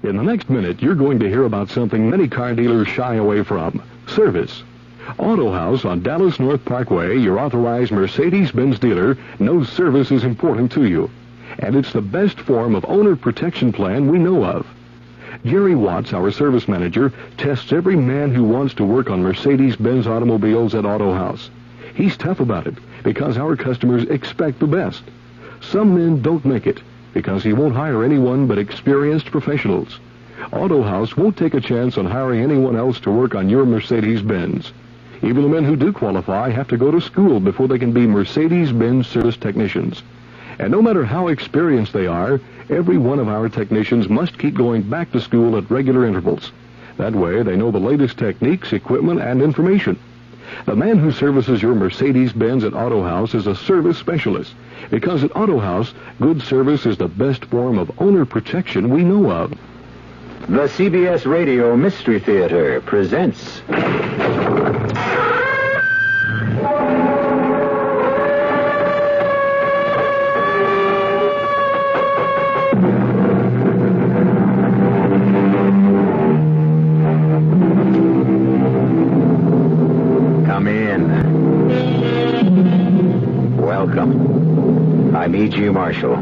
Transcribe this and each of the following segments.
In the next minute, you're going to hear about something many car dealers shy away from: service. Auto House on Dallas North Parkway, your authorized Mercedes-Benz dealer, knows service is important to you. And it's the best form of owner protection plan we know of. Jerry Watts, our service manager, tests every man who wants to work on Mercedes-Benz automobiles at Auto House. He's tough about it because our customers expect the best. Some men don't make it because he won't hire anyone but experienced professionals. Auto House won't take a chance on hiring anyone else to work on your Mercedes-Benz. Even the men who do qualify have to go to school before they can be Mercedes-Benz service technicians. And no matter how experienced they are, every one of our technicians must keep going back to school at regular intervals. That way, they know the latest techniques, equipment, and information. The man who services your Mercedes-Benz at Auto House is a service specialist, because at Auto House, good service is the best form of owner protection we know of. The CBS Radio Mystery Theater presents... Come in. Welcome. I'm E.G. Marshall.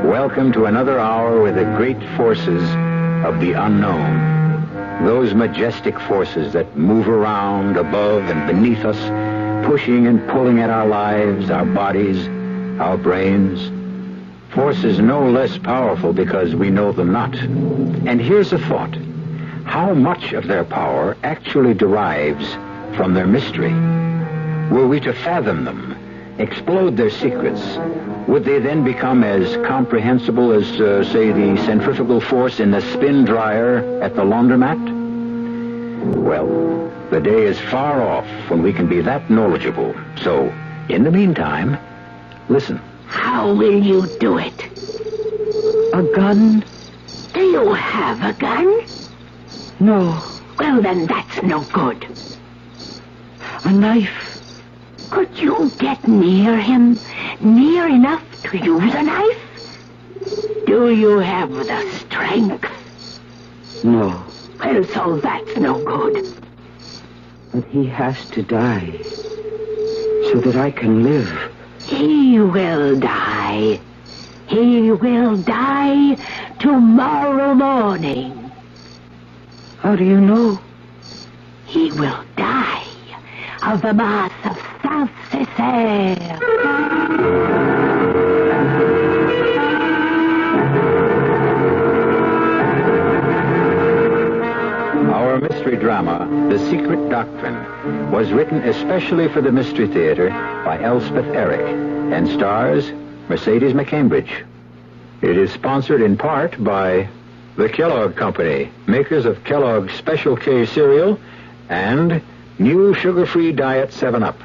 Welcome to another hour with the great forces of the unknown. Those majestic forces that move around above and beneath us, pushing and pulling at our lives, our bodies, our brains. Forces no less powerful because we know them not. And here's a thought. How much of their power actually derives from their mystery? Were we to fathom them, explode their secrets, would they then become as comprehensible as, say, the centrifugal force in the spin dryer at the laundromat? Well, the day is far off when we can be that knowledgeable. So, in the meantime, listen. How will you do it? A gun? Do you have a gun? No. Well, then that's no good. A knife? Could you get near him? Near enough to use a knife? Do you have the strength? No. Well, so that's no good. But he has to die so that I can live. He will die. He will die tomorrow morning. How do you know? He will die of the mass of Saint-Césaire. Our mystery drama, The Secret Doctrine, was written especially for the Mystery Theater by Elspeth Eric and stars Mercedes McCambridge. It is sponsored in part by the Kellogg Company, makers of Kellogg's Special K cereal and new sugar-free Diet 7-Up.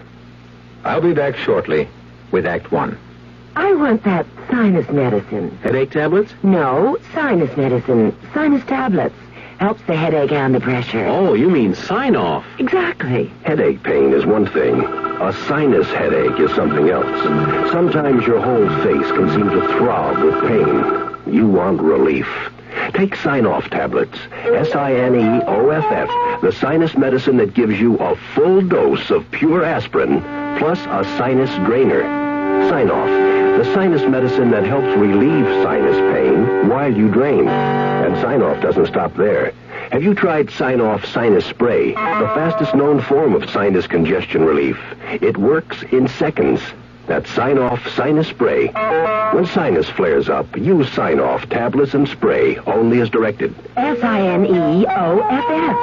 I'll be back shortly with Act 1. I want that sinus medicine. Headache tablets? No, sinus medicine. Sinus tablets. Helps the headache and the pressure. Oh, you mean sign-off. Exactly. Headache pain is one thing. A sinus headache is something else. Sometimes your whole face can seem to throb with pain. You want relief. Take Sign-Off tablets. Sineoff, the sinus medicine that gives you a full dose of pure aspirin, plus a sinus drainer. Sign-Off, the sinus medicine that helps relieve sinus pain while you drain. And Sign-Off doesn't stop there. Have you tried Sign-Off Sinus Spray, the fastest known form of sinus congestion relief? It works in seconds. That's Sign-Off Sinus Spray. When sinus flares up, use Sign-Off tablets and spray, only as directed. Sineoff.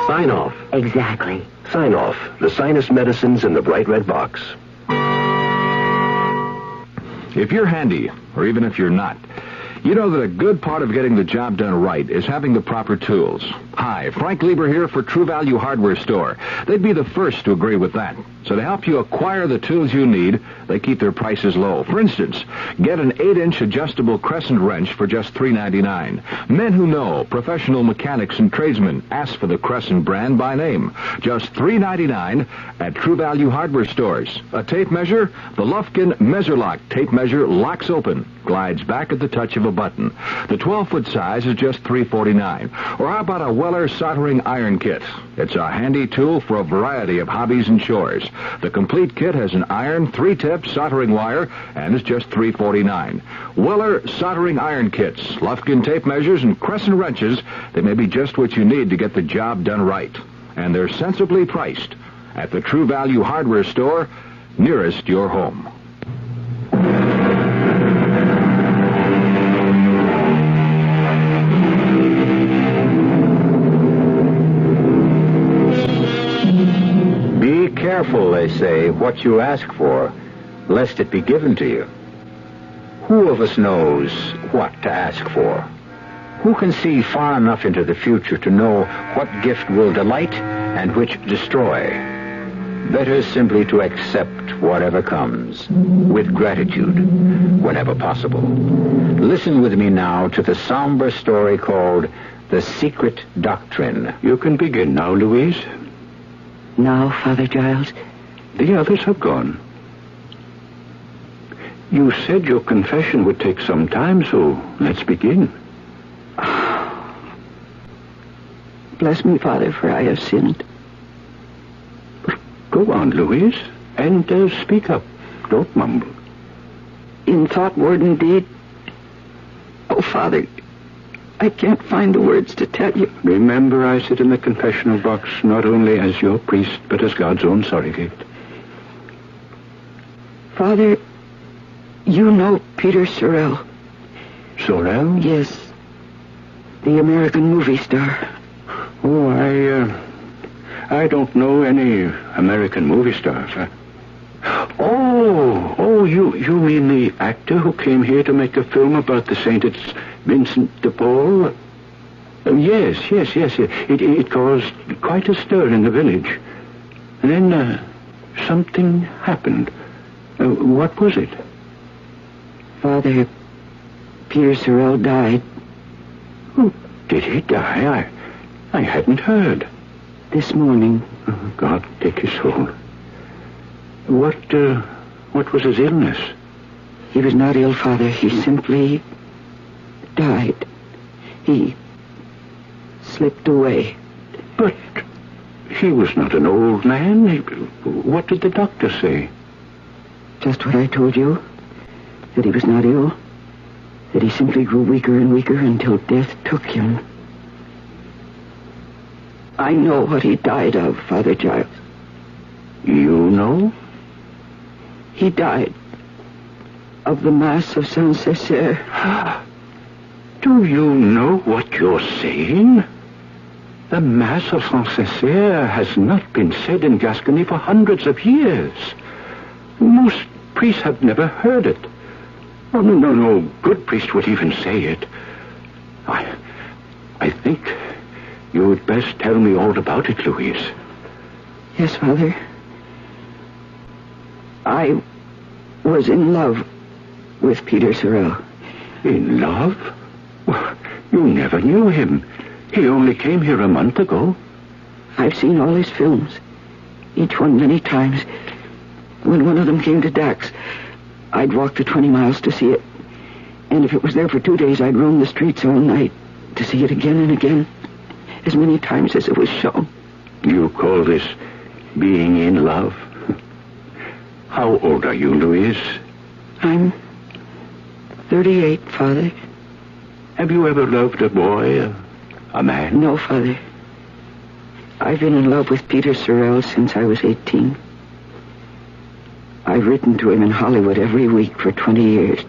Sign-Off. Exactly. Sign-Off, the sinus medicines in the bright red box. If you're handy, or even if you're not, you know that a good part of getting the job done right is having the proper tools. Hi, Frank Lieber here for True Value Hardware Store. They'd be the first to agree with that. So to help you acquire the tools you need, they keep their prices low. For instance, get an 8-inch adjustable crescent wrench for just $3.99. Men who know, professional mechanics and tradesmen, ask for the Crescent brand by name. Just $3.99 at True Value Hardware Stores. A tape measure? The Lufkin Measure-Lock tape measure locks open. glides back at the touch of a button. The 12-foot size is just $349. Or how about a Weller soldering iron kit? It's a handy tool for a variety of hobbies and chores. The complete kit has an iron, 3-tip soldering wire, and is just $349. Weller soldering iron kits, Lufkin tape measures, and crescent wrenches. They may be just what you need to get the job done right. And they're sensibly priced at the True Value Hardware Store nearest your home. Be careful, they say, what you ask for, lest it be given to you. Who of us knows what to ask for? Who can see far enough into the future to know what gift will delight and which destroy? Better simply to accept whatever comes, with gratitude, whenever possible. Listen with me now to the somber story called The Secret Doctrine. You can begin now, Louise. Now, Father Giles? The others have gone. You said your confession would take some time, so let's begin. Bless me, Father, for I have sinned. Go on, Louise, and speak up. Don't mumble. In thought, word, and deed. Oh, Father, I can't find the words to tell you. Remember, I sit in the confessional box not only as your priest, but as God's own surrogate. Father, you know Peter Sorrell. Sorrell? Yes, the American movie star. Oh, I don't know any American movie stars. Oh, you mean the actor who came here to make a film about the saint? It's Vincent de Paul? Yes. It caused quite a stir in the village. And then something happened. What was it? Father, Peter Sorrell died. Oh, did he die? I hadn't heard. This morning. Oh, God take his soul. What was his illness? He was not ill, Father. He simply died. He slipped away. But he was not an old man. What did the doctor say? Just what I told you. That he was not ill. That he simply grew weaker and weaker until death took him. I know what he died of, Father Giles. You know? He died of the Mass of Saint-Césaire. Do you know what you're saying? The Mass of Saint-Césaire has not been said in Gascony for hundreds of years. Most priests have never heard it. Oh, no good priest would even say it. I think you would best tell me all about it, Louise. Yes, Father. I was in love with Peter Sorrell. In love? Well, you never knew him. He only came here a month ago. I've seen all his films. Each one many times. When one of them came to Dax, I'd walk the 20 miles to see it. And if it was there for 2 days, I'd roam the streets all night to see it again and again, as many times as it was shown. You call this being in love? How old are you, Louise? I'm 38, Father. Have you ever loved a boy, a man? No, Father. I've been in love with Peter Sorrell since I was 18. I've written to him in Hollywood every week for 20 years.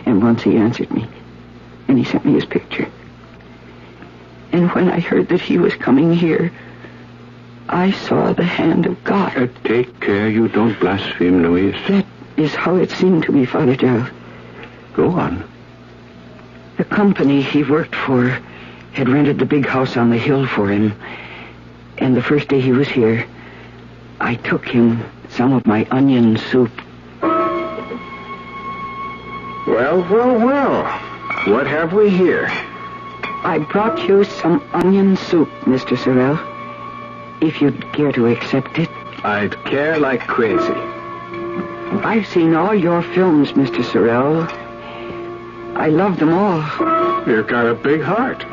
And once he answered me. And he sent me his picture. And when I heard that he was coming here, I saw the hand of God. Take care you don't blaspheme, Louise. That is how it seemed to me, Father Giles. Go on. The company he worked for had rented the big house on the hill for him. And the first day he was here, I took him some of my onion soup. Well. What have we here? I brought you some onion soup, Mr. Sorrell. If you'd care to accept it. I'd care like crazy. I've seen all your films, Mr. Sorrell. I love them all. You've got a big heart.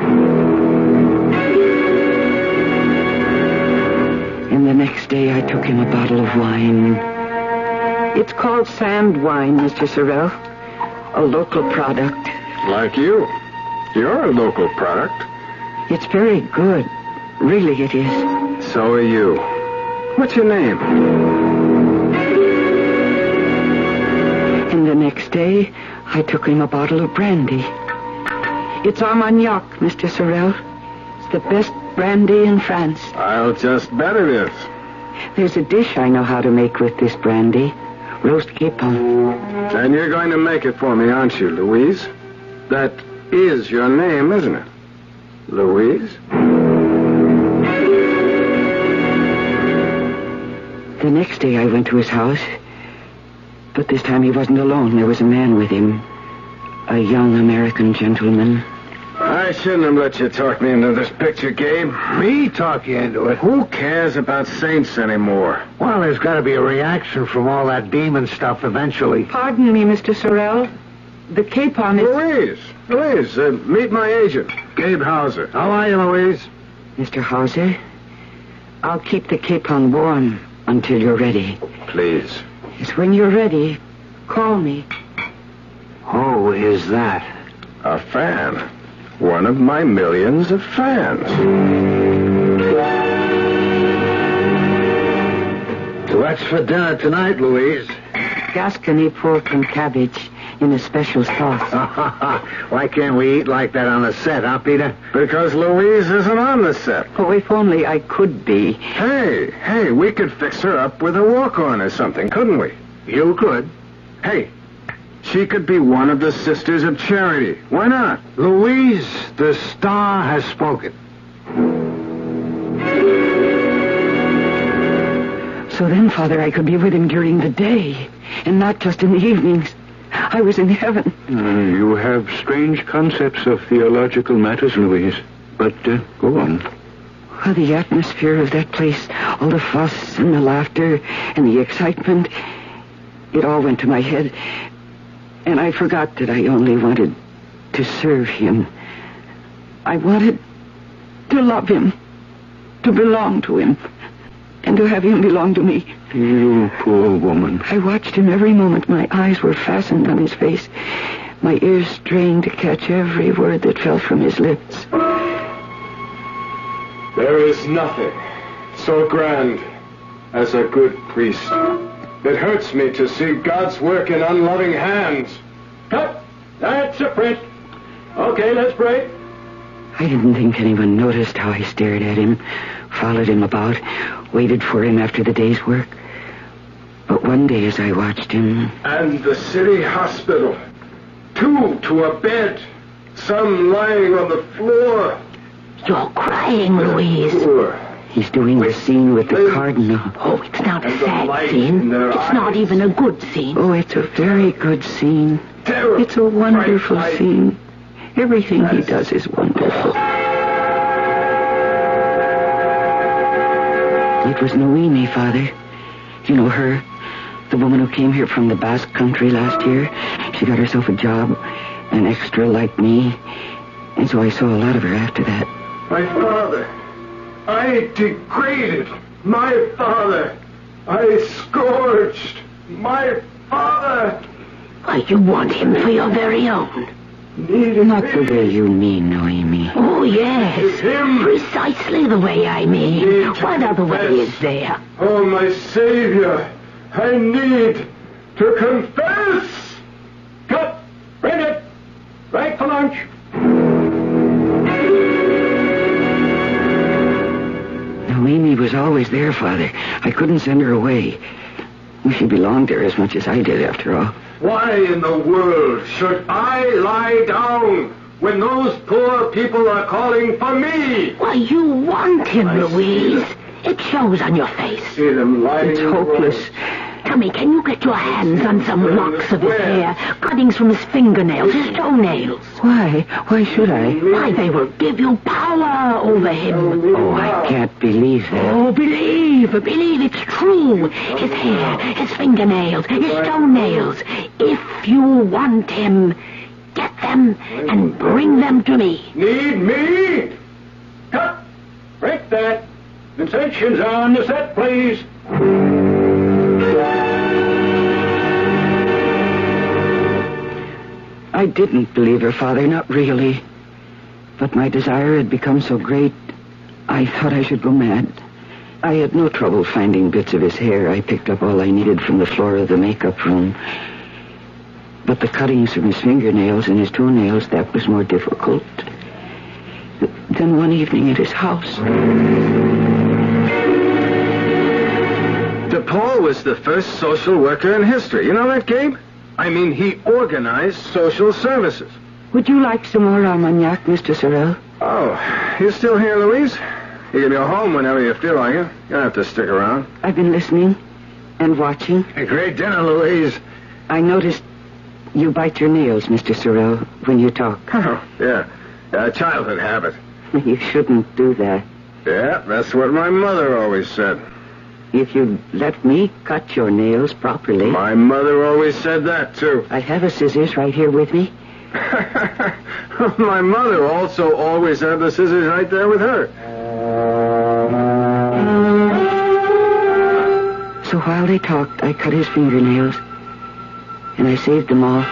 And the next day I took him a bottle of wine. It's called sand wine, Mr. Sorrell. A local product. Like you. You're a local product. It's very good. Really, it is. So are you. What's your name? And the next day, I took him a bottle of brandy. It's Armagnac, Mr. Sorrell. It's the best brandy in France. I'll just bet it is. There's a dish I know how to make with this brandy. Roast capon. And you're going to make it for me, aren't you, Louise? That is your name, isn't it? Louise? The next day I went to his house. But this time he wasn't alone. There was a man with him. A young American gentleman. I shouldn't have let you talk me into this picture, Gabe. Me talk you into it? Who cares about saints anymore? Well, there's got to be a reaction from all that demon stuff eventually. Pardon me, Mr. Sorrell. The capon is... Louise, meet my agent, Gabe Hauser. How are you, Louise? Mr. Hauser, I'll keep the capon warm until you're ready. Please. Yes, when you're ready, call me. Who is that? A fan. One of my millions of fans. What's for dinner tonight, Louise? Gascony pork and cabbage in a special sauce. Why can't we eat like that on the set, huh, Peter? Because Louise isn't on the set. Oh, if only I could be. Hey, we could fix her up with a walk-on or something, couldn't we? You could. Hey, she could be one of the Sisters of Charity. Why not? Louise, the star has spoken. So then, Father, I could be with him during the day, and not just in the evenings. I was in heaven. You have strange concepts of theological matters, Louise. But go on. Oh, the atmosphere of that place, all the fuss and the laughter and the excitement, it all went to my head. And I forgot that I only wanted to serve him. I wanted to love him, to belong to him, and to have him belong to me. You poor woman. I watched him every moment. My eyes were fastened on his face. My ears strained to catch every word that fell from his lips. There is nothing so grand as a good priest. It hurts me to see God's work in unloving hands. Cut! That's a print. Okay, let's break. I didn't think anyone noticed how I stared at him, followed him about, waited for him after the day's work. But one day as I watched him... And the city hospital. 2 to a bed. Some lying on the floor. You're crying, Louise. Poor. He's doing the scene with the cardinal. Oh, it's not a sad scene. It's not even a good scene. Oh, it's a very good scene. Terrible. It's a wonderful Bright light. scene. Everything he does is wonderful. It was Noemi, Father. You know her? The woman who came here from the Basque country last year. She got herself a job, an extra like me. And so I saw a lot of her after that. My father. I degraded my father. I scourged my father. Why, you want him for your very own. Not the way you mean, Noemi. Oh, yes. Him. Precisely the way I mean. What other way is there? Oh, my Savior. I need to confess. Cut! Bring it! Break for lunch. Noemi was always there, Father. I couldn't send her away. She belonged there as much as I did, after all. Why in the world should I lie down when those poor people are calling for me? Why, you want him, Louise. It shows on your face. See them lying. It's hopeless. Tommy, can you get your hands on some locks of his hair, cuttings from his fingernails, his toenails? Why? Why should I? Why, they will give you power over him. Oh, I can't believe that. Oh, believe it's true. His hair, his fingernails, his toenails. If you want him, get them. them and bring them to me. Need me? Cut! Break that. Insertions on the set, please. I didn't believe her, Father, not really. But my desire had become so great, I thought I should go mad. I had no trouble finding bits of his hair. I picked up all I needed from the floor of the makeup room. But the cuttings from his fingernails and his toenails, that was more difficult. Then one evening at his house. DePaul was the first social worker in history. You know that, Gabe? I mean, he organized social services. Would you like some more Armagnac, Mr. Sorrel? Oh, you still here, Louise? You can go home whenever you feel like it. You don't have to stick around. I've been listening and watching. A great dinner, Louise. I noticed you bite your nails, Mr. Sorrel, when you talk. Oh, yeah. A childhood habit. You shouldn't do that. Yeah, that's what my mother always said. If you'd let me cut your nails properly... My mother always said that, too. I have a scissors right here with me. My mother also always had the scissors right there with her. So while they talked, I cut his fingernails. And I saved them all,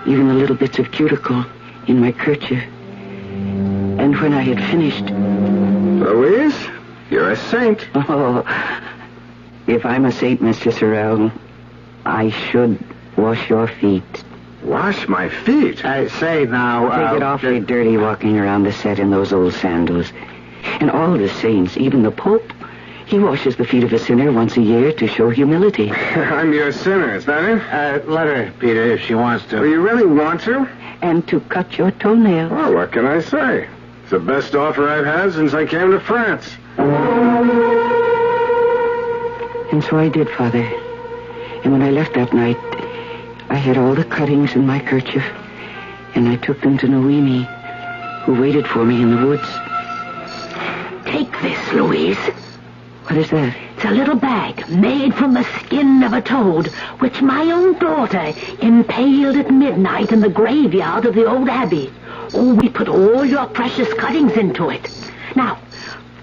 even the little bits of cuticle, in my kerchief. And when I had finished... Louise, you're a saint. Oh, if I'm a saint, Mr. Sorrel, I should wash your feet. Wash my feet? I say now... They get awfully dirty walking around the set in those old sandals. And all the saints, even the Pope, he washes the feet of a sinner once a year to show humility. I'm your sinner, is that it? let her, Peter, if she wants to. Well, you really want to? And to cut your toenails. Well, what can I say? It's the best offer I've had since I came to France. And so I did, Father. And when I left that night, I had all the cuttings in my kerchief, and I took them to Noemi, who waited for me in the woods. Take this, Louise. What is that? It's a little bag made from the skin of a toad, which my own daughter impaled at midnight in the graveyard of the old abbey. Oh, we put all your precious cuttings into it. Now,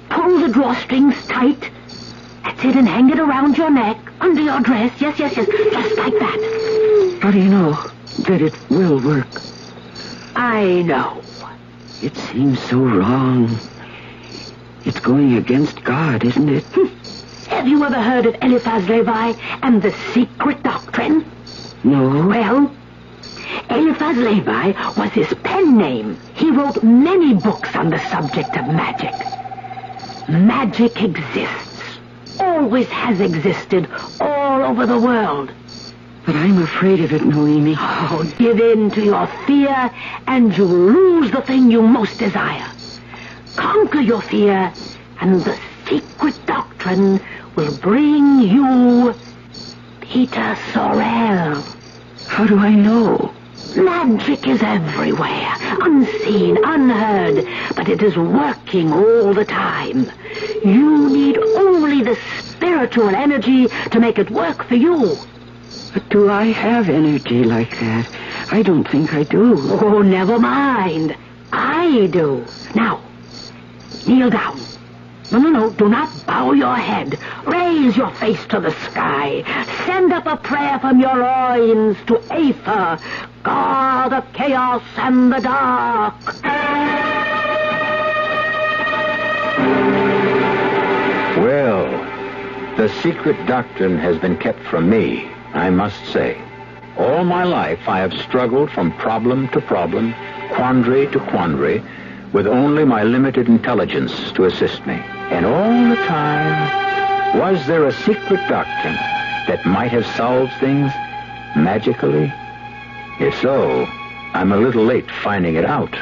pull the drawstrings tight. That's it, and hang it around your neck, under your dress. Yes, just like that. How do you know that it will work? I know. It seems so wrong. It's going against God, isn't it? Have you ever heard of Eliphaz Levi and the secret doctrine? No. Well, Eliphaz Levi was his pen name. He wrote many books on the subject of magic. Magic exists. Always has existed all over the world. But I'm afraid of it, Noemi. Oh, give in to your fear and you'll lose the thing you most desire. Conquer your fear and the secret doctrine will bring you Peter Sorrel. How do I know? Magic is everywhere, unseen, unheard, but it is working all the time. You need only the spiritual energy to make it work for you. But do I have energy like that? I don't think I do. Oh, never mind. I do. Now, kneel down. No, do not bow your head. Raise your face to the sky. Send up a prayer from your loins to Aether, god of chaos and the dark. Well, the secret doctrine has been kept from me, I must say. All my life I have struggled from problem to problem, quandary to quandary, with only my limited intelligence to assist me. And all the time, was there a secret doctrine that might have solved things magically? If so, I'm a little late finding it out.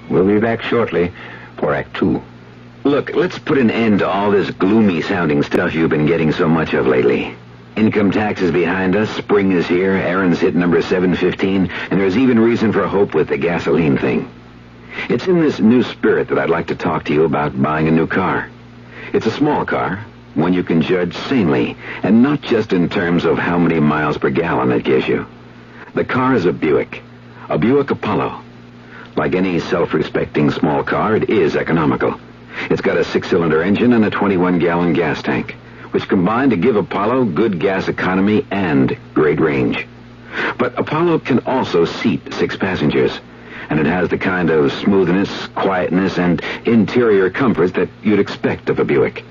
We'll be back shortly for Act 2. Look, let's put an end to all this gloomy-sounding stuff you've been getting so much of lately. Income tax is behind us, spring is here, Aaron's hit number 715, and there's even reason for hope with the gasoline thing. It's in this new spirit that I'd like to talk to you about buying a new car. It's a small car, one you can judge sanely, and not just in terms of how many miles per gallon it gives you. The car is a Buick, A Buick Apollo. Like any self-respecting small car, it is economical. It's got a 6-cylinder engine and a 21-gallon gas tank, which combine to give Apollo good gas economy and great range. But Apollo can also seat 6 passengers, and it has the kind of smoothness, quietness, and interior comforts that you'd expect of a Buick.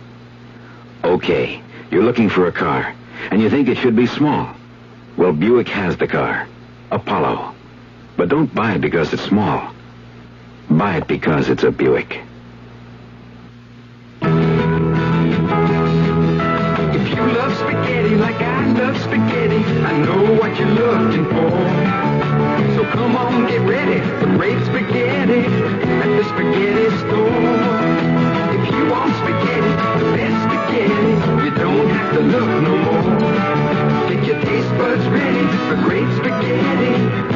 Okay, you're looking for a car, and you think it should be small. Well, Buick has the car, Apollo. But don't buy it because it's small. Buy it because it's a Buick. If you love spaghetti like I love spaghetti, I know what you're looking for. So come on, get ready for great spaghetti at the spaghetti store. If you want spaghetti, the best spaghetti, you don't have to look no more. Get your taste buds ready for great spaghetti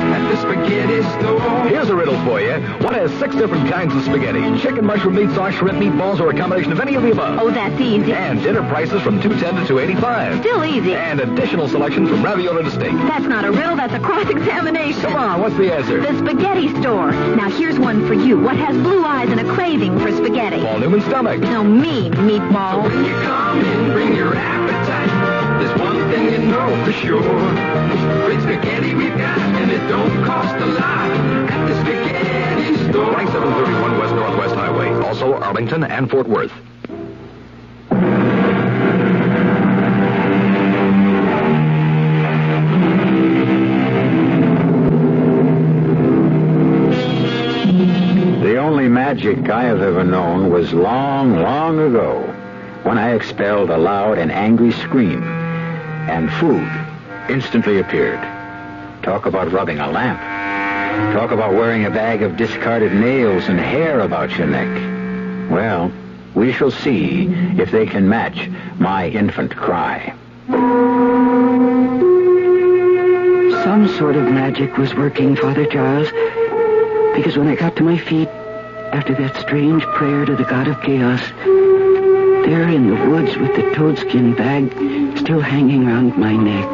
at the spaghetti store. Here's a riddle for you. What has 6 different kinds of spaghetti? Chicken, mushroom, meat sauce, shrimp, meatballs, or a combination of any of the above? Oh, that's easy. And dinner prices from $2.10 to $2.85. Still easy. And additional selection from ravioli to steak. That's not a riddle, that's a cross-examination. Come on, what's the answer? The spaghetti store. Now, here's one for you. What has blue eyes and a craving for spaghetti? Paul Newman's stomach. No, me, meatball. When you come in, bring your appetite. There's one thing you know for sure. Great spaghetti we've got, and it don't cost a lot at the spaghetti store. 2731 West Northwest Highway. Also Arlington and Fort Worth. The only magic I have ever known was long, long ago, when I expelled a loud and angry scream, and food instantly appeared. Talk about rubbing a lamp. Talk about wearing a bag of discarded nails and hair about your neck. Well, we shall see if they can match my infant cry. Some sort of magic was working, Father Giles, because when I got to my feet after that strange prayer to the God of Chaos, there in the woods with the toadskin bag still hanging around my neck,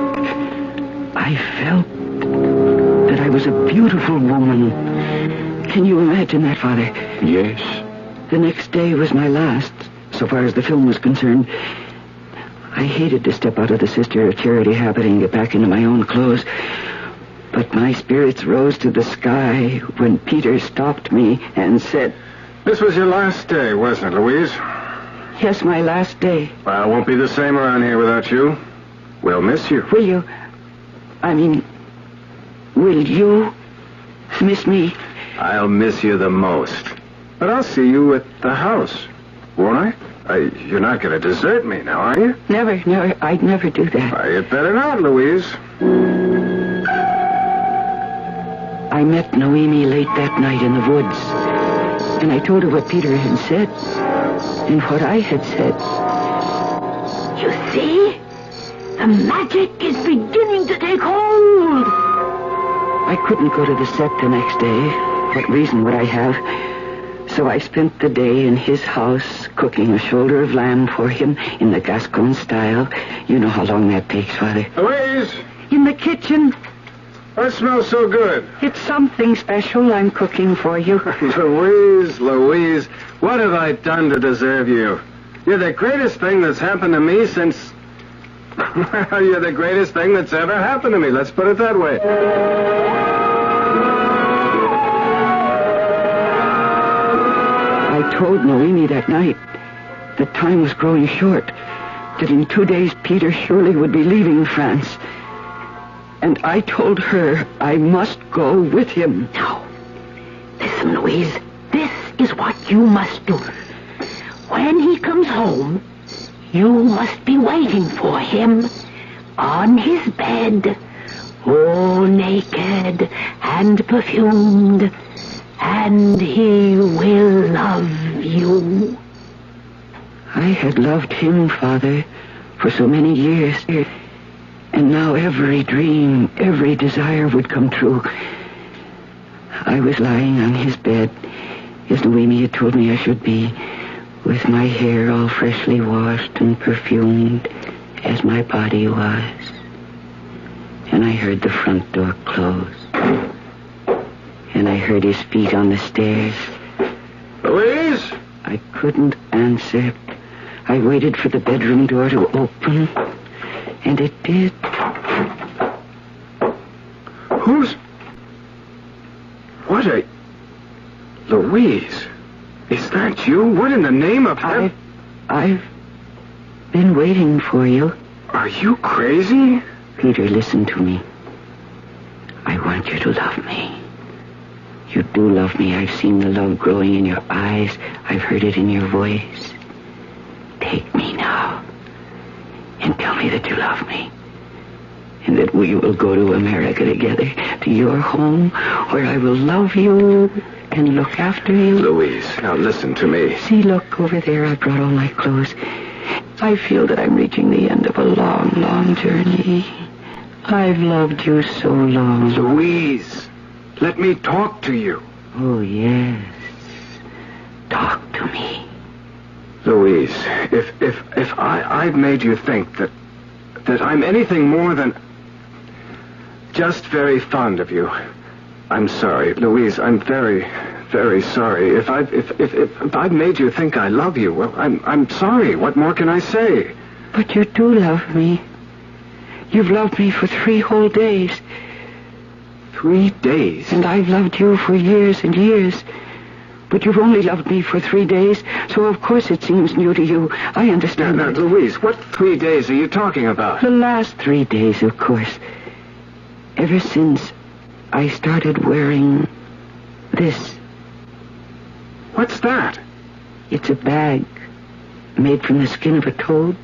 I felt that I was a beautiful woman. Can you imagine that, Father? Yes. The next day was my last, so far as the film was concerned. I hated to step out of the Sister of Charity habit and get back into my own clothes, but my spirits rose to the sky when Peter stopped me and said... This was your last day, wasn't it, Louise? Yes, my last day. Well, it won't be the same around here without you. We'll miss you. Will you... will you miss me? I'll miss you the most. But I'll see you at the house, won't I? You're not going to desert me now, are you? Never. I'd never do that. You'd better not, Louise. I met Noemi late that night in the woods, and I told her what Peter had said and what I had said. You see? The magic is beginning to take hold. I couldn't go to the set the next day. What reason would I have? So I spent the day in his house cooking a shoulder of lamb for him in the Gascon style. You know how long that takes, Father. Louise! In the kitchen. What smells so good? It's something special I'm cooking for you. Louise, what have I done to deserve you? You're the greatest thing that's happened to me since... You're the greatest thing that's ever happened to me. Let's put it that way. I told Noemi that night that time was growing short, that in 2 days Peter surely would be leaving France. And I told her I must go with him. Now, listen, Louise. This is what you must do. When he comes home, you must be waiting for him on his bed, all naked and perfumed, and he will love you. I had loved him, Father, for so many years. And now every dream, every desire would come true. I was lying on his bed, as Noemi had told me I should be, with my hair all freshly washed and perfumed, as my body was. And I heard the front door close. and I heard his feet on the stairs. Louise? I couldn't answer. I waited for the bedroom door to open, and it did. What a... Louise, is that you? What in the name of heaven? I've been waiting for you. Are you crazy? Peter, listen to me. I want you to love me. You do love me. I've seen the love growing in your eyes. I've heard it in your voice. Take me now and tell me that you love me. And that we will go to America together, to your home, where I will love you and look after you. Louise, now listen to me. See, look, over there, I brought all my clothes. I feel that I'm reaching the end of a long, long journey. I've loved you so long. Louise, let me talk to you. Oh, yes. Talk to me. Louise, if I've made you think that I'm anything more than just very fond of you, I'm sorry, Louise. I'm very, very sorry. If I've made you think I love you, well, I'm sorry. What more can I say? But you do love me. You've loved me for 3 whole days. 3 days? And I've loved you for years and years. But you've only loved me for 3 days, so of course it seems new to you. I understand. Now, Louise, what 3 days are you talking about? The last 3 days, of course. Ever since I started wearing this. What's that? It's a bag made from the skin of a toad.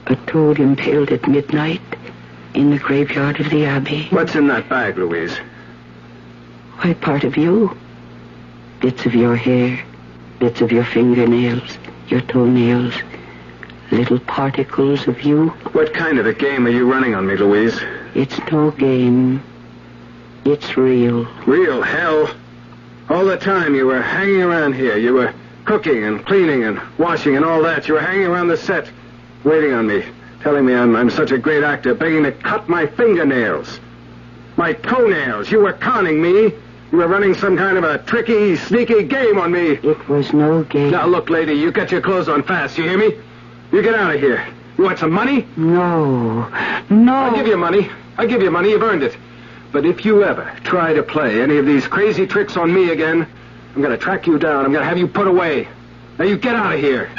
A toad impaled at midnight in the graveyard of the Abbey. What's in that bag, Louise? Why, part of you. Bits of your hair, bits of your fingernails, your toenails, little particles of you. What kind of a game are you running on me, Louise? It's no game. It's real. Real hell. All the time you were hanging around here. You were cooking and cleaning and washing and all that. You were hanging around the set, waiting on me, telling me I'm such a great actor, begging to cut my fingernails, my toenails. You were conning me. You were running some kind of a tricky, sneaky game on me. It was no game. Now, look, lady, you get your clothes on fast, you hear me? You get out of here. You want some money? No. I'll give you money. You've earned it. But if you ever try to play any of these crazy tricks on me again, I'm going to track you down. I'm going to have you put away. Now, you get out of here.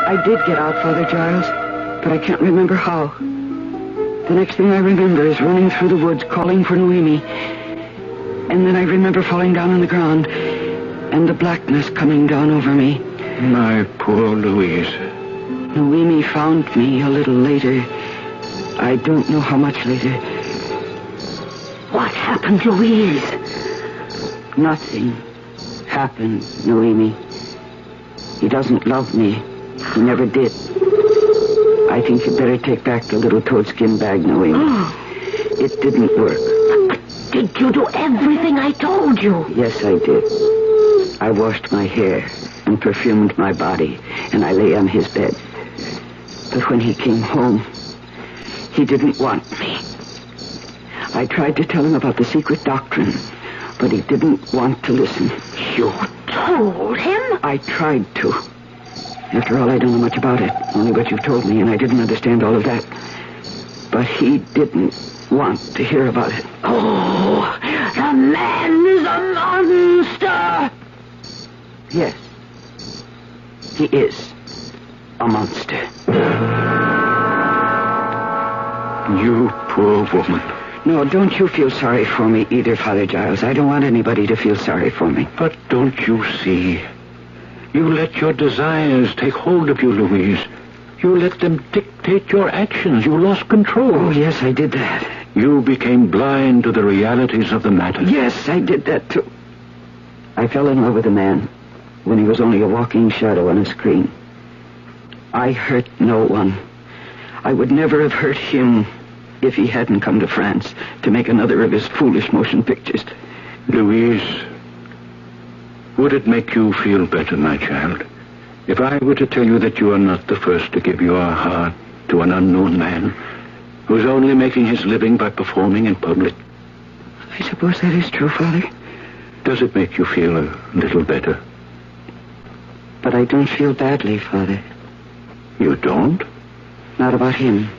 I did get out, Father Giles, but I can't remember how. The next thing I remember is running through the woods, calling for Noemi. And then I remember falling down on the ground, and the blackness coming down over me. My poor Louise. Noemi found me a little later. I don't know how much later. What happened, Louise? Nothing happened, Noemi. He doesn't love me. He never did. I think you'd better take back the little toadskin bag, Noemi. It didn't work. Did you do everything I told you? Yes, I did. I washed my hair and perfumed my body, and I lay on his bed. But when he came home, he didn't want me. I tried to tell him about the secret doctrine, but he didn't want to listen. You told him? I tried to. After all, I don't know much about it, only what you've told me, and I didn't understand all of that. But he didn't want to hear about it. Oh, the man is a monster! Yes, he is a monster. You poor woman. No, don't you feel sorry for me either, Father Giles. I don't want anybody to feel sorry for me. But don't you see? You let your desires take hold of you, Louise. You let them dictate your actions. You lost control. Oh, yes, I did that. You became blind to the realities of the matter. Yes, I did that, too. I fell in love with a man when he was only a walking shadow on a screen. I hurt no one. I would never have hurt him if he hadn't come to France to make another of his foolish motion pictures. Louise, would it make you feel better, my child, if I were to tell you that you are not the first to give your heart to an unknown man, who's only making his living by performing in public. I suppose that is true, Father. Does it make you feel a little better? But I don't feel badly, Father. You don't? Not about him.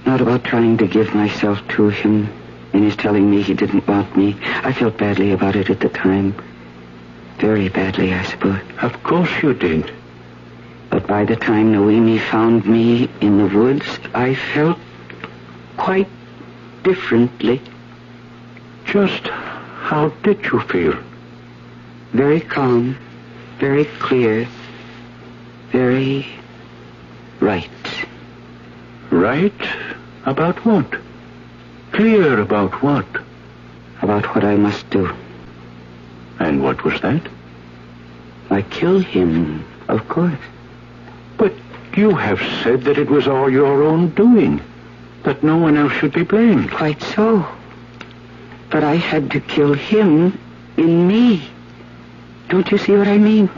Not about trying to give myself to him and his telling me he didn't want me. I felt badly about it at the time. Very badly, I suppose. Of course you did. But by the time Noemi found me in the woods, I felt quite differently. Just how did you feel? Very calm, very clear, very right. Right? About what? Clear about what? About what I must do. And what was that? I kill him, of course. But you have said that it was all your own doing, that no one else should be blamed. Quite so. But I had to kill him in me. Don't you see what I mean?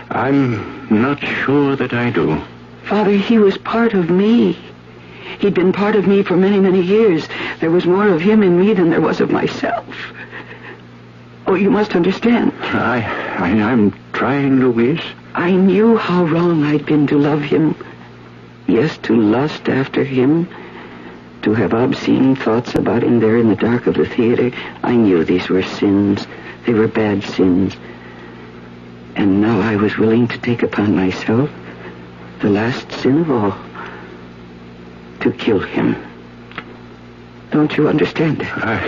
I'm not sure that I do. Father, he was part of me. He'd been part of me for many, many years. There was more of him in me than there was of myself. Oh, you must understand. I'm trying, Louise. I knew how wrong I'd been to love him. Yes, to lust after him. To have obscene thoughts about him there in the dark of the theater. I knew these were sins. They were bad sins. And now I was willing to take upon myself the last sin of all. To kill him. Don't you understand that?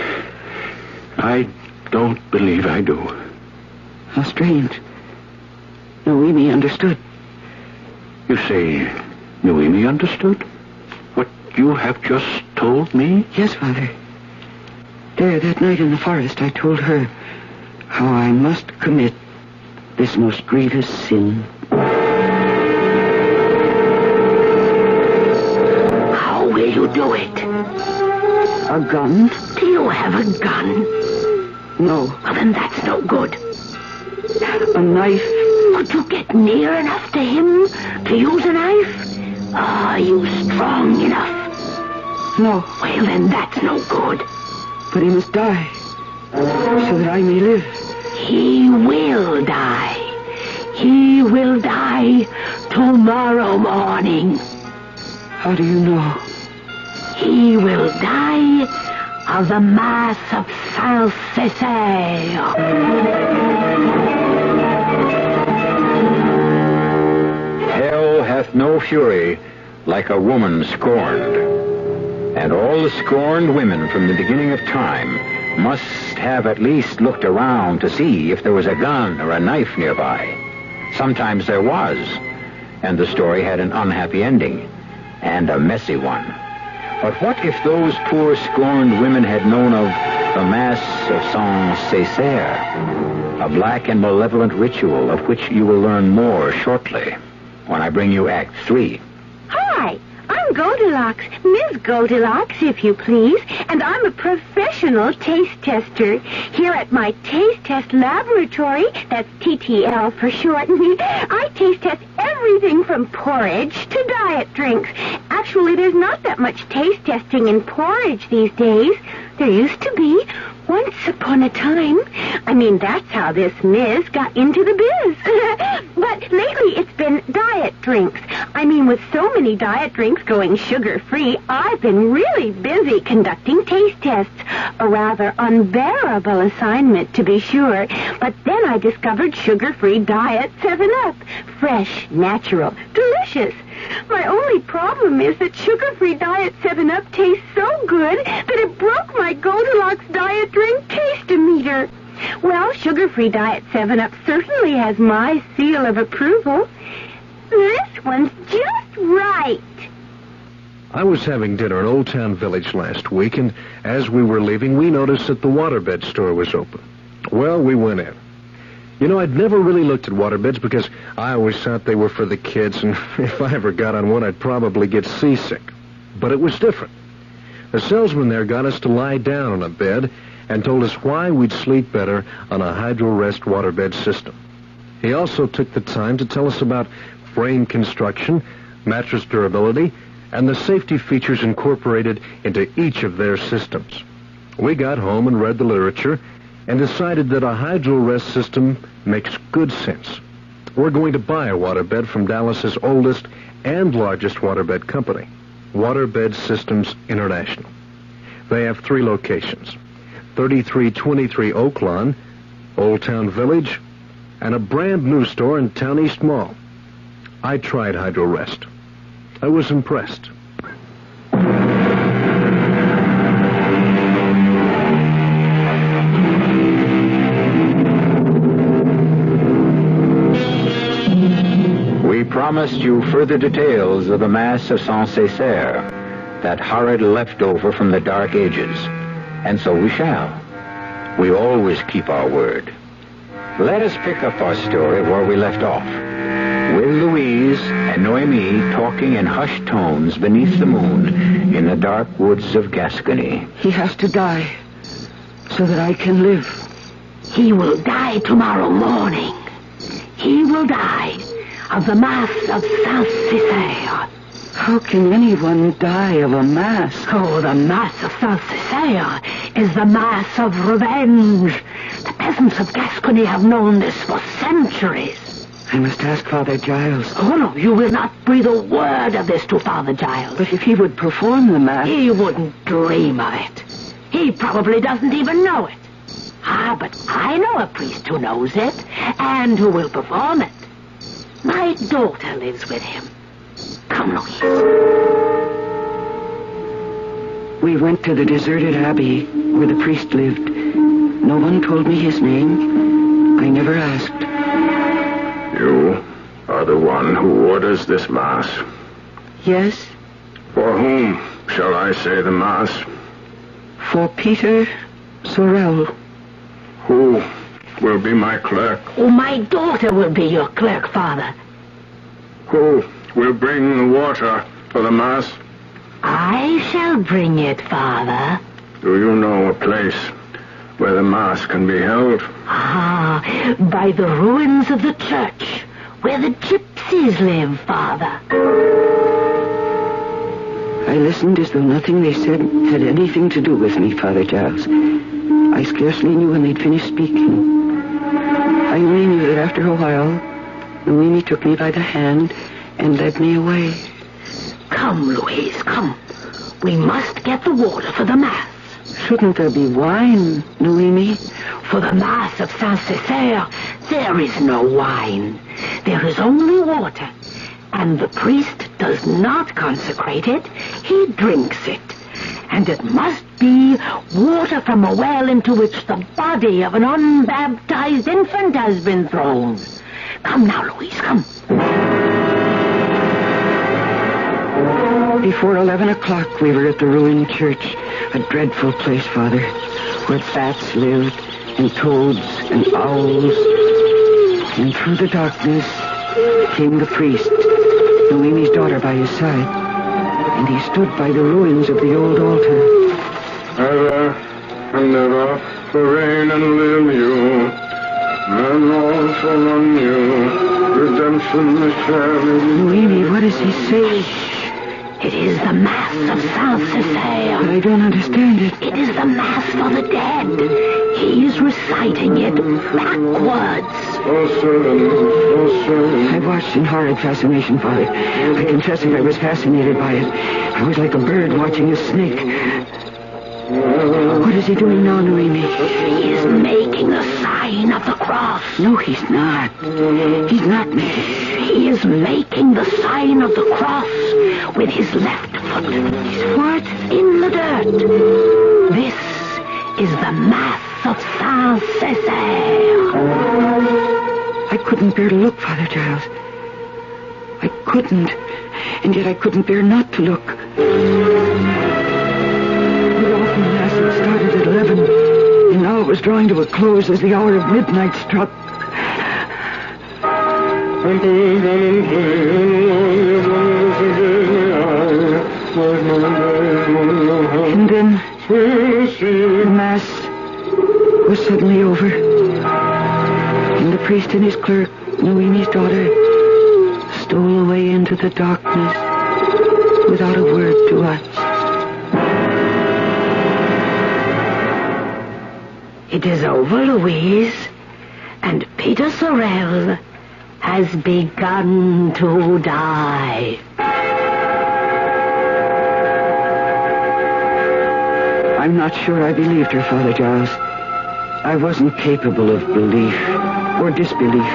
I don't believe I do. How strange. Noemi understood. You say Noemi understood? What you have just told me? Yes, Father. There, that night in the forest, I told her how I must commit this most grievous sin. How will you do it? A gun? Do you have a gun? No. Well, then that's no good. A knife? Could you get near enough to him to use a knife? Are you strong enough? No. Well, then that's no good. But he must die, so that I may live. He will die. He will die tomorrow morning. How do you know? He will die of the Mass of Saint-Césaire. Hell hath no fury like a woman scorned. And all the scorned women from the beginning of time must have at least looked around to see if there was a gun or a knife nearby. Sometimes there was, and the story had an unhappy ending, and a messy one. But what if those poor scorned women had known of the Mass of Saint-Césaire, a black and malevolent ritual of which you will learn more shortly when I bring you Act 3. Hi, I'm Goldilocks, Ms. Goldilocks, if you please, and I'm a professional taste tester. Here at my taste test laboratory, that's TTL for short, I taste test everything from porridge to diet drinks. Actually, there's not that much taste testing in porridge these days. There used to be. Once upon a time. I mean, that's how this Ms. got into the biz. But lately it's been diet drinks. I mean, with so many diet drinks going sugar-free, I've been really busy conducting taste tests. A rather unbearable assignment, to be sure. But then I discovered sugar-free diet 7-Up. Fresh, natural, delicious. My only problem is that sugar-free diet 7-Up tastes so good that it broke my Goldilocks diet drink taste-o-meter. Well, sugar-free diet 7-Up certainly has my seal of approval. This one's just right. I was having dinner in Old Town Village last week, and as we were leaving, we noticed that the waterbed store was open. Well, we went in. You know, I'd never really looked at waterbeds because I always thought they were for the kids, and if I ever got on one, I'd probably get seasick. But it was different. The salesman there got us to lie down on a bed and told us why we'd sleep better on a hydro-rest waterbed system. He also took the time to tell us about frame construction, mattress durability, and the safety features incorporated into each of their systems. We got home and read the literature and decided that a hydro-rest system makes good sense. We're going to buy a waterbed from Dallas's oldest and largest waterbed company, Waterbed Systems International. They have 3 locations, 3323 Oak Lawn, Old Town Village, and a brand new store in Town East Mall. I tried hydro-rest. I was impressed. We promised you further details of the Mass of Saint-Césaire, that horrid leftover from the Dark Ages, and so we shall. We always keep our word. Let us pick up our story where we left off, with Louise and Noemi talking in hushed tones beneath the moon in the dark woods of Gascony. He has to die so that I can live. He will die tomorrow morning. He will die of the Mass of Saint-Césaire. How can anyone die of a mass? Oh, the Mass of Saint-Césaire is the Mass of revenge. The peasants of Gascony have known this for centuries. I must ask Father Giles. Oh, no, you will not breathe a word of this to Father Giles. But if he would perform the mass... He wouldn't dream of it. He probably doesn't even know it. Ah, but I know a priest who knows it, and who will perform it. My daughter lives with him. Come, Louise. We went to the deserted abbey where the priest lived. No one told me his name. I never asked. You are the one who orders this Mass. Yes? For whom shall I say the Mass? For Peter Sorel. Who will be my clerk? Oh, my daughter will be your clerk, Father. Who will bring the water for the Mass? I shall bring it, Father. Do you know a place where the Mass can be held? Ah, by the ruins of the church, where the gypsies live, Father. I listened as though nothing they said had anything to do with me, Father Giles. I scarcely knew when they'd finished speaking. I only knew that after a while, Noemi took me by the hand and led me away. Come, Louise, come. We must get the water for the Mass. Shouldn't there be wine, Noemi? For the Mass of Saint-Césaire, there is no wine. There is only water. And the priest does not consecrate it. He drinks it. And it must be water from a well into which the body of an unbaptized infant has been thrown. Come now, Louise, come. Before 11 o'clock, we were at the ruined church. A dreadful place, Father, where bats lived, and toads, and owls. And through the darkness came the priest, Noemi's daughter by his side. And he stood by the ruins of the old altar. Ever and ever, for reign and live you, and also on you, redemption is sharing. Noemi, what does he say? It is the Mass of Saint-Césaire. I don't understand it. It is the Mass for the dead. He is reciting it backwards. I watched in horrid fascination, Father. I confess that I was fascinated by it. I was like a bird watching a snake. What is he doing now, Noemi? He is making the sign of the cross. No, he's not. He's not. He is making the sign of the cross with his left foot. What? In the dirt. This is the Mass of Saint-Césaire. I couldn't bear to look, Father Giles. I couldn't. And yet I couldn't bear not to look. The awful Mass had started at 11, and now it was drawing to a close as the hour of midnight struck. And then the Mass was suddenly over. And the priest and his clerk, Noemi's daughter, stole away into the darkness. without a word to us. It is over, Louise, and Peter Sorrel has begun to die. I'm not sure I believed her, Father Giles. I wasn't capable of belief or disbelief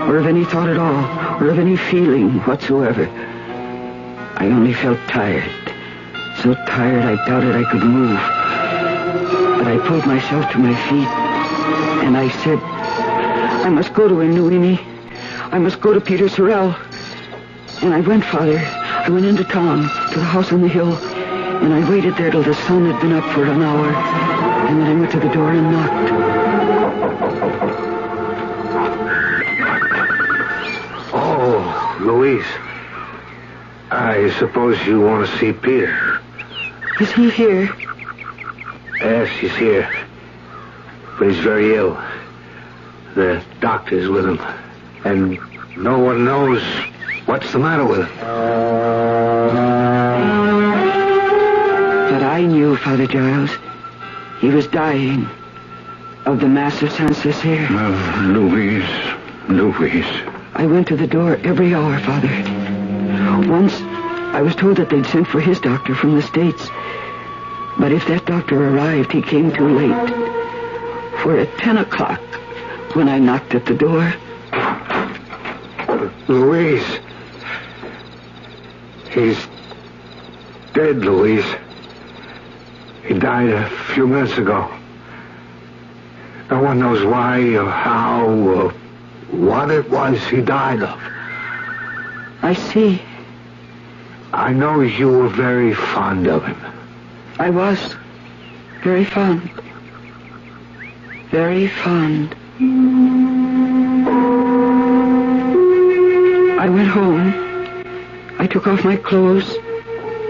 or of any thought at all or of any feeling whatsoever. I only felt tired. So tired I doubted I could move. But I pulled myself to my feet and I said, I must go to Inuimi. I must go to Peter Sorrel. And I went, Father. I went into town to the house on the hill. And I waited there till the sun had been up for an hour. And then I went to the door and knocked. Oh, Louise. I suppose you want to see Peter. Is he here? Yes, he's here. But he's very ill. The doctor's with him. And no one knows what's the matter with him. But I knew, Father Giles. He was dying of the massive Saint-Césaire. Oh, Louise. I went to the door every hour, Father. Once, I was told that they'd sent for his doctor from the States. But if that doctor arrived, he came too late. For at 10 o'clock, when I knocked at the door... Louise. He's dead, Louise. He died a few minutes ago. No one knows why or how or what it was he died of. I see. I know you were very fond of him. I was. Very fond. Very fond. I went home. I took off my clothes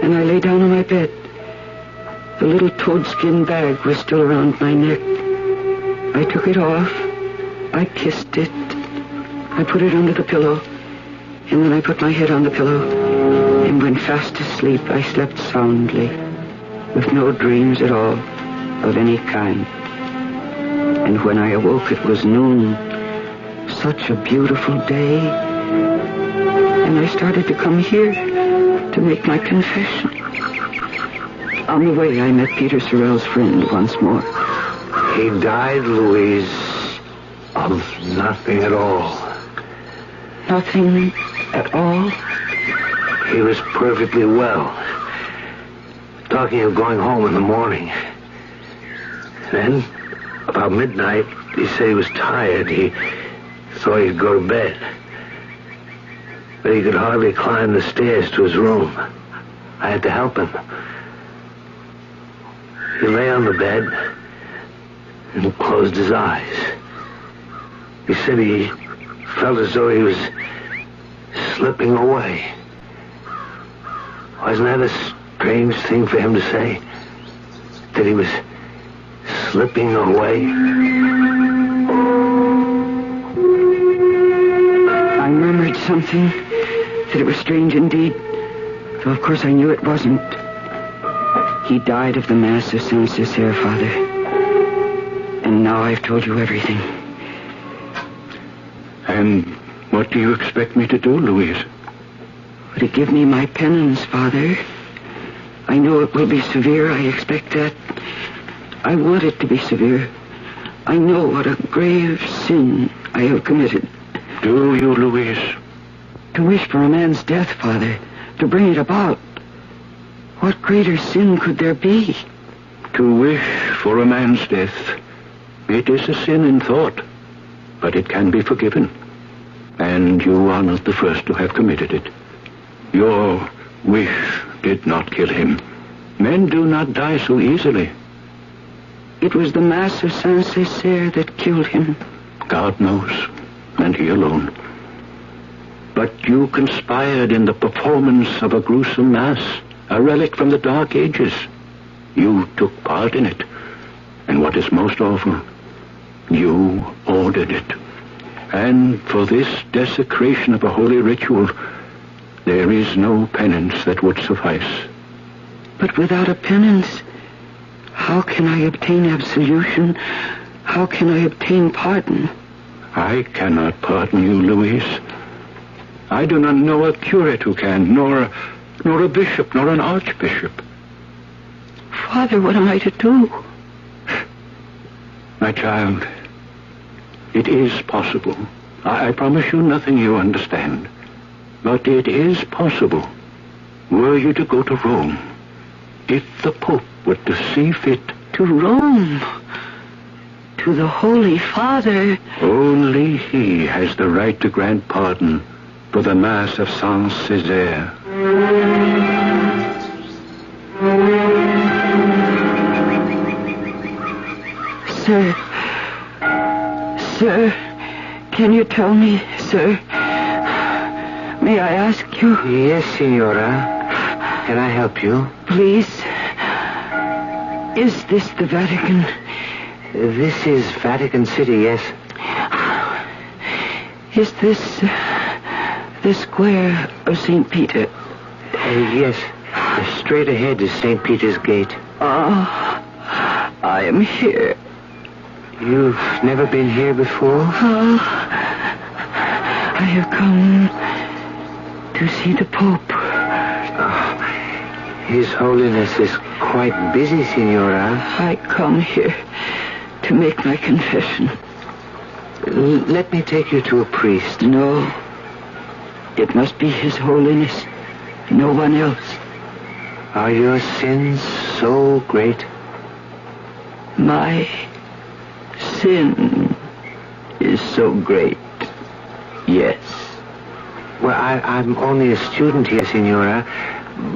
and I lay down on my bed. The little toadskin bag was still around my neck. I took it off. I kissed it. I put it under the pillow. And then I put my head on the pillow and went fast asleep. I slept soundly, with no dreams at all of any kind. And when I awoke, it was noon. Such a beautiful day. And I started to come here to make my confession. On the way, I met Peter Sorrel's friend once more. He died, Louise, of nothing at all. Nothing at all? He was perfectly well. Talking of going home in the morning. Then, about midnight, he said he was tired. He thought he'd go to bed. But he could hardly climb the stairs to his room. I had to help him. He lay on the bed and closed his eyes. He said he felt as though he was slipping away. Wasn't that a strange thing for him to say? That he was slipping away? I murmured something, that it was strange indeed, though of course I knew it wasn't. He died of the mass of Saint-Césaire, Father. And now I've told you everything. And what do you expect me to do, Louise? To give me my penance, Father. I know it will be severe, I expect that. I want it to be severe. I know what a grave sin I have committed. Do you, Louise? To wish for a man's death, Father, to bring it about. What greater sin could there be? To wish for a man's death, it is a sin in thought, but it can be forgiven. And you are not the first to have committed it. Your wish did not kill him. Men do not die so easily. It was the Mass of Saint-Césaire that killed him. God knows, and he alone. But you conspired in the performance of a gruesome mass, a relic from the Dark Ages. You took part in it. And what is most awful, you ordered it. And for this desecration of a holy ritual, There is no penance that would suffice. But without a penance, how can I obtain absolution? How can I obtain pardon? I cannot pardon you, Louise. I do not know a curate who can, nor a bishop, nor an archbishop. Father, what am I to do? My child, it is possible. I promise you nothing you understand. But it is possible. Were you to go to Rome, if the Pope were to see fit... To Rome? To the Holy Father? Only he has the right to grant pardon for the Mass of Saint Césaire. Sir, can you tell me, sir? May I ask you? Yes, Signora. Can I help you? Please. Is this the Vatican? This is Vatican City, yes. Is this the square of St. Peter? Yes. Straight ahead is St. Peter's Gate. I am here. You've never been here before? I have come to see the Pope. His Holiness is quite busy, Signora. I come here to make my confession. Let me take you to a priest. No. It must be His Holiness. No one else. Are your sins so great? My sin is so great. Yes. Well, I'm only a student here, Signora,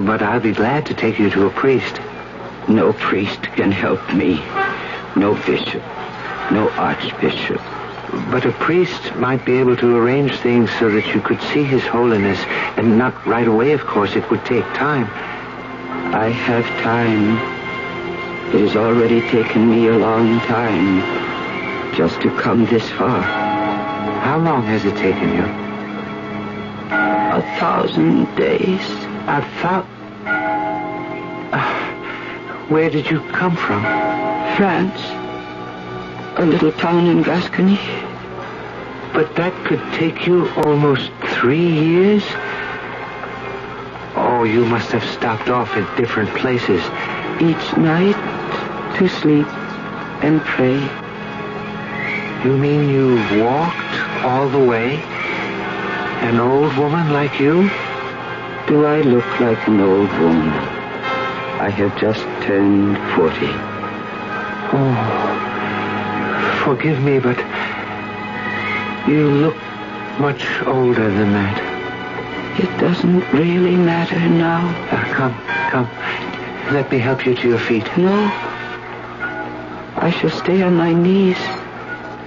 but I'll be glad to take you to a priest. No priest can help me. No bishop. No archbishop. But a priest might be able to arrange things so that you could see His Holiness, and not right away, of course. It would take time. I have time. It has already taken me a long time just to come this far. How long has it taken you? 1,000 days. Where did you come from? France. A little town in Gascony. But that could take you almost 3 years? Oh, you must have stopped off at different places. Each night to sleep and pray. You mean you walked all the way? An old woman like you? Do I look like an old woman? I have just turned 40. Oh, forgive me, but you look much older than that. It doesn't really matter now. Come. Let me help you to your feet. No. I shall stay on my knees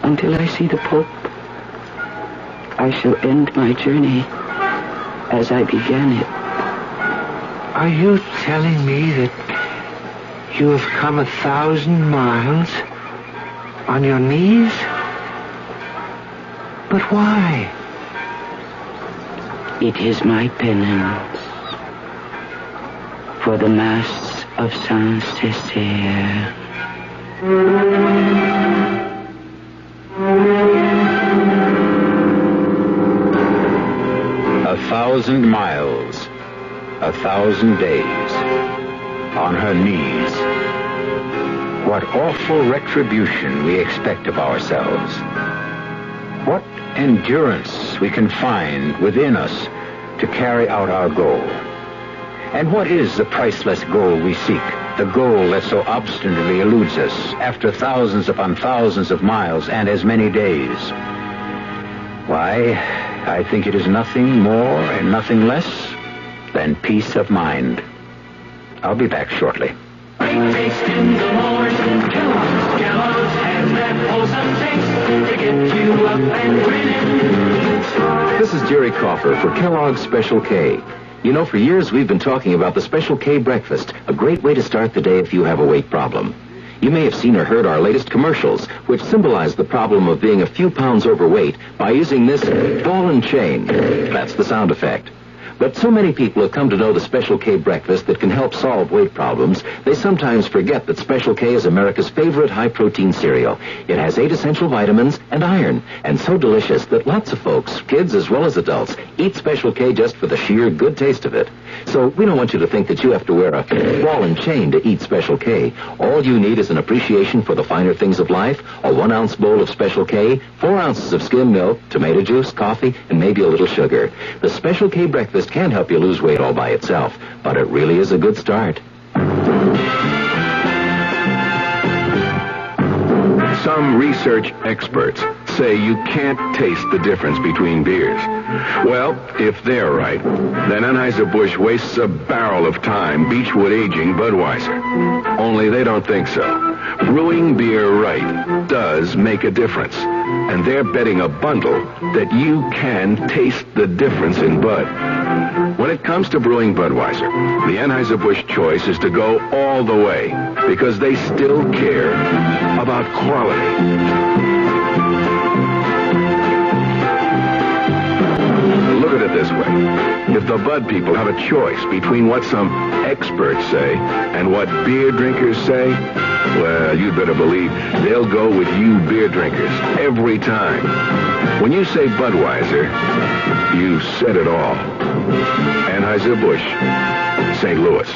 until I see the Pope. I shall end my journey as I began it. Are you telling me that you have come 1,000 miles on your knees? But why? It is my penance for the Mass of Saint Césaire. 1,000 miles, 1,000 days, on her knees. What awful retribution we expect of ourselves. What endurance we can find within us to carry out our goal. And what is the priceless goal we seek? The goal that so obstinately eludes us after thousands upon thousands of miles and as many days. Why, I think it is nothing more and nothing less than peace of mind. I'll be back shortly. Great taste in the morning. Kellogg's has that wholesome taste to get you up and grinning. This is Jerry Coffer for Kellogg's Special K. You know, for years we've been talking about the Special K breakfast, a great way to start the day if you have a weight problem. You may have seen or heard our latest commercials, which symbolize the problem of being a few pounds overweight by using this ball and chain. That's the sound effect. But so many people have come to know the Special K breakfast that can help solve weight problems, they sometimes forget that Special K is America's favorite high-protein cereal. It has 8 essential vitamins and iron, and so delicious that lots of folks, kids as well as adults, eat Special K just for the sheer good taste of it. So we don't want you to think that you have to wear a ball and chain to eat Special K. All you need is an appreciation for the finer things of life, a 1-ounce bowl of Special K, 4 ounces of skim milk, tomato juice, coffee, and maybe a little sugar. The Special K breakfast can't help you lose weight all by itself, but it really is a good start. Some research experts say you can't taste the difference between beers. Well, if they're right, then Anheuser-Busch wastes a barrel of time beechwood aging Budweiser. Only they don't think so. Brewing beer right does make a difference. And they're betting a bundle that you can taste the difference in Bud. When it comes to brewing Budweiser, the Anheuser-Busch choice is to go all the way because they still care about quality. Look at it this way. If the Bud people have a choice between what some experts say and what beer drinkers say, well, you'd better believe they'll go with you beer drinkers every time. When you say Budweiser, you said it all. Anheuser-Busch, St. Louis.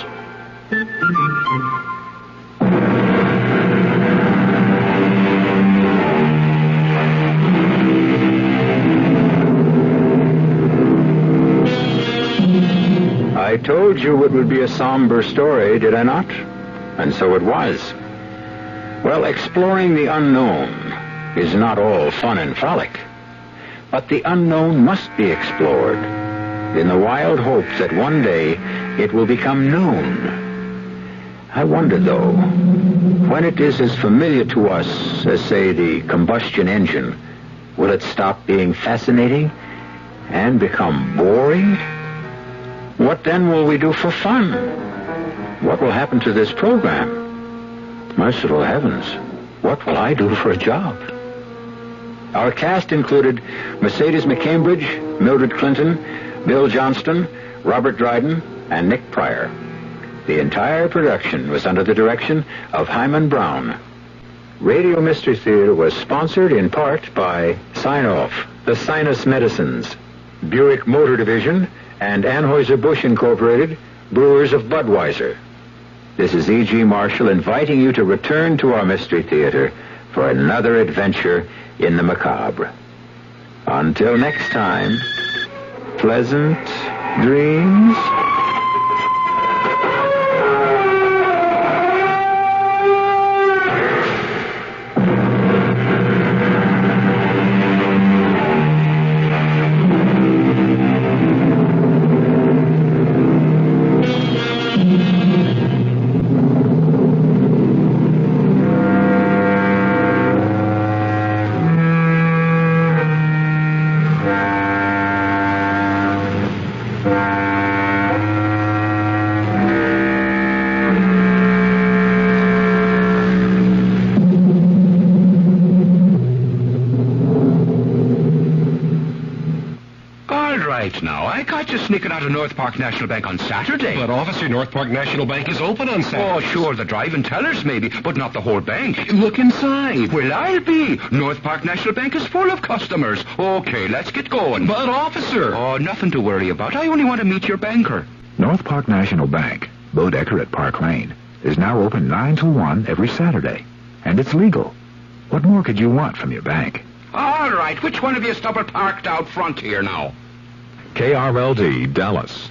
I told you it would be a somber story, did I not? And so it was. Well, exploring the unknown is not all fun and frolic. But the unknown must be explored in the wild hope that one day it will become known. I wonder, though, when it is as familiar to us as, say, the combustion engine, will it stop being fascinating and become boring? What then will we do for fun? What will happen to this program? Merciful heavens, what will I do for a job? Our cast included Mercedes McCambridge, Mildred Clinton, Bill Johnston, Robert Dryden, and Nick Pryor. The entire production was under the direction of Hyman Brown. Radio Mystery Theater was sponsored in part by Sign-Off, the Sinus Medicines, Buick Motor Division, and Anheuser-Busch Incorporated, brewers of Budweiser. This is E.G. Marshall inviting you to return to our Mystery Theater for another adventure in the macabre. Until next time, pleasant dreams. Now, I caught you sneaking out of North Park National Bank on Saturday. But, officer, North Park National Bank is open on Saturday. Oh, sure, the driving tellers maybe, but not the whole bank. Look inside. Well, I'll be. North Park National Bank is full of customers. Okay, let's get going. But, officer... Oh, nothing to worry about. I only want to meet your banker. North Park National Bank, Bodecker at Park Lane, is now open 9 to 1 every Saturday. And it's legal. What more could you want from your bank? All right, which one of you stubborn parked out front here now? KRLD, Dallas.